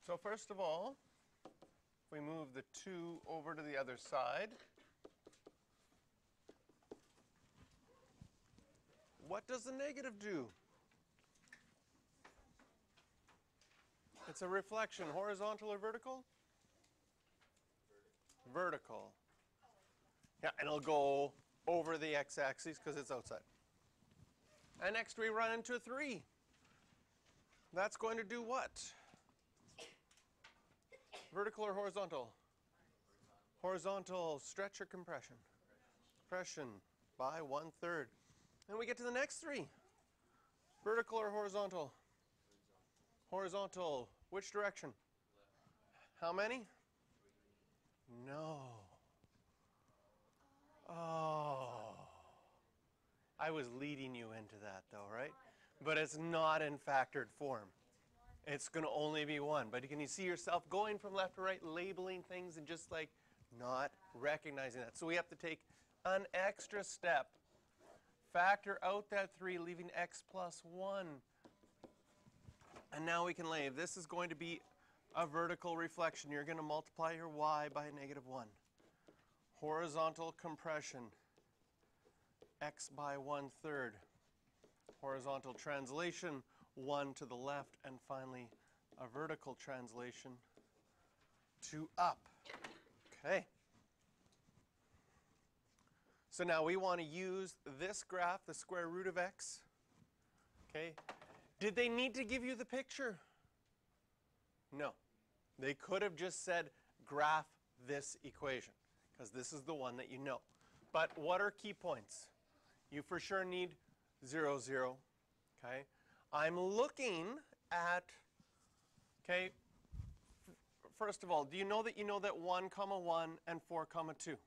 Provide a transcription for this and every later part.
So first of all, if we move the 2 over to the other side, what does the negative do? It's a reflection, horizontal or vertical? Vertical. Yeah, and it'll go over the x-axis because it's outside. And next we run into a 3. That's going to do what? Vertical or horizontal? Horizontal. Stretch or compression? Compression by 1/3. And we get to the next 3. Vertical or horizontal? Horizontal. Which direction? How many? No. Oh. I was leading you into that though, right? But it's not in factored form. It's going to only be 1. But can you see yourself going from left to right, labeling things and just like not recognizing that? So we have to take an extra step. Factor out that 3, leaving x plus 1. And now we can label. This is going to be a vertical reflection. You're going to multiply your y by a -1. Horizontal compression, x by 1/3. Horizontal translation, 1 to the left, and finally a vertical translation, 2 up. Okay. So now we want to use this graph, the square root of x. Okay. Did they need to give you the picture? No. They could have just said graph this equation, because this is the one that you know. But what are key points? You for sure need 0, 0. Okay. I'm looking at, okay, first of all, do you know that 1, 1 and 4, 2?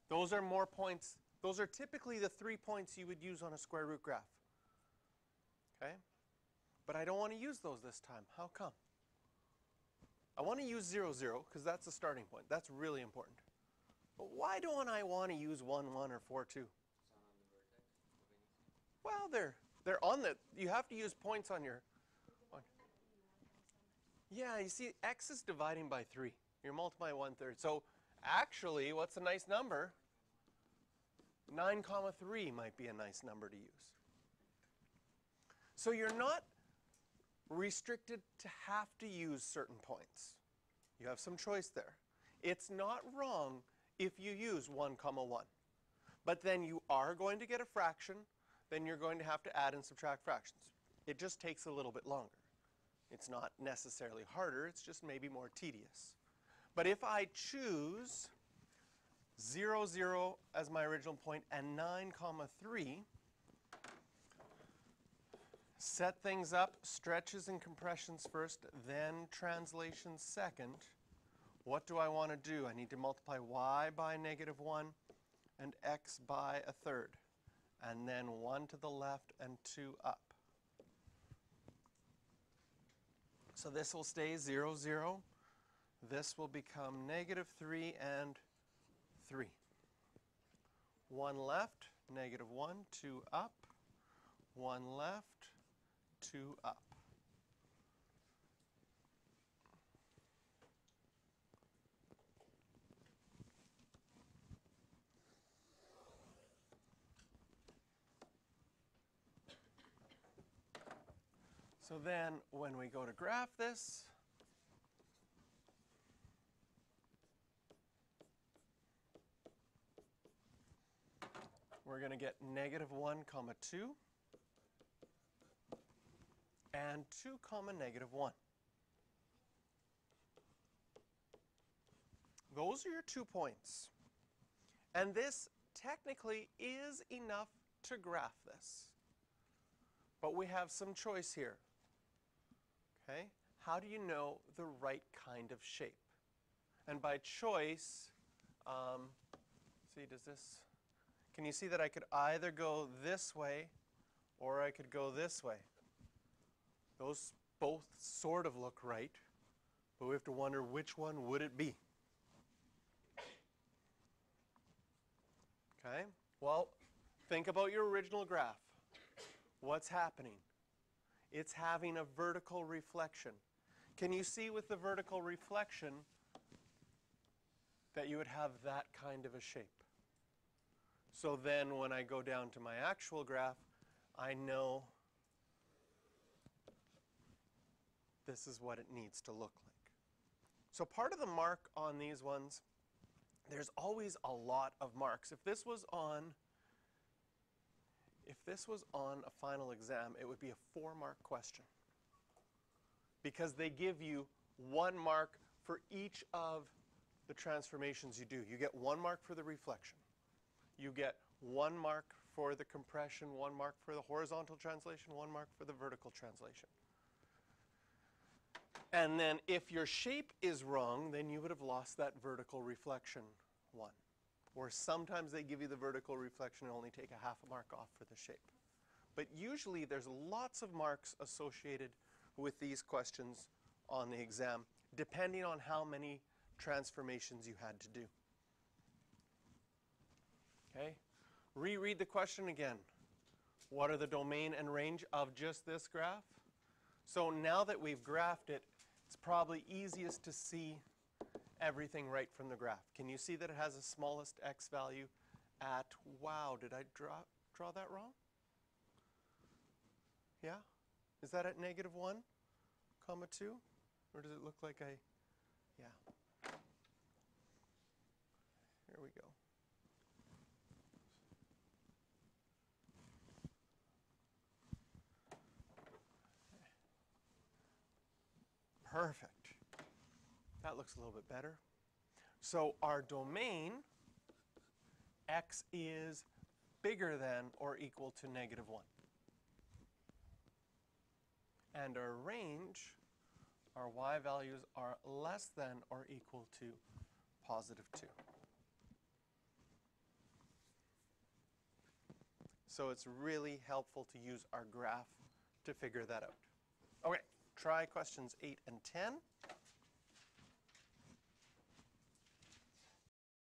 Those are more points. Those are typically the 3 points you would use on a square root graph. Okay? But I don't want to use those this time. How come? I want to use 0, 0 because that's the starting point. That's really important. But why don't I want to use 1, 1 or 4, 2? It's not on the vertex. Well, they're on the, you have to use points on your, yeah, you see, x is dividing by 3. You're multiplying 1/3. So actually, what's a nice number? 9, 3 might be a nice number to use. So you're not restricted to have to use certain points. You have some choice there. It's not wrong if you use 1, 1. But then you are going to get a fraction. Then you're going to have to add and subtract fractions. It just takes a little bit longer. It's not necessarily harder. It's just maybe more tedious. But if I choose 0, 0 as my original point and 9, 3, set things up, stretches and compressions first, then translations second. What do I want to do? I need to multiply y by -1 and x by 1/3. And then 1 to the left and 2 up. So this will stay 0, 0. This will become -3 and 3. 1 left, -1, 2 up. 1 left, 2 up. So then when we go to graph this, we're going to get -1, 2 and 2, -1. Those are your 2 points. And this technically is enough to graph this. But we have some choice here. Okay? How do you know the right kind of shape? And by choice, see, does this, can you see that I could either go this way or I could go this way? Those both sort of look right, but we have to wonder which one would it be. Okay? Well, think about your original graph. What's happening? It's having a vertical reflection. Can you see with the vertical reflection that you would have that kind of a shape? So then when I go down to my actual graph, I know this is what it needs to look like. So part of the mark on these ones, there's always a lot of marks. If this was on a final exam, it would be a 4-mark question, because they give you 1 mark for each of the transformations you do. You get 1 mark for the reflection. You get 1 mark for the compression, 1 mark for the horizontal translation, 1 mark for the vertical translation. And then if your shape is wrong, then you would have lost that vertical reflection 1. Or sometimes they give you the vertical reflection and only take a half a mark off for the shape. But usually there's lots of marks associated with these questions on the exam, depending on how many transformations you had to do. Okay? Reread the question again. What are the domain and range of just this graph? So now that we've graphed it, it's probably easiest to see everything right from the graph. Can you see that it has a smallest x value at, wow, did I draw that wrong? Yeah? Is that at -1, comma 2? Or does it look like I, yeah. Here we go. Perfect. That looks a little bit better. So our domain, x is bigger than or equal to -1. And our range, our y values are less than or equal to +2. So it's really helpful to use our graph to figure that out. Okay, try questions 8 and 10.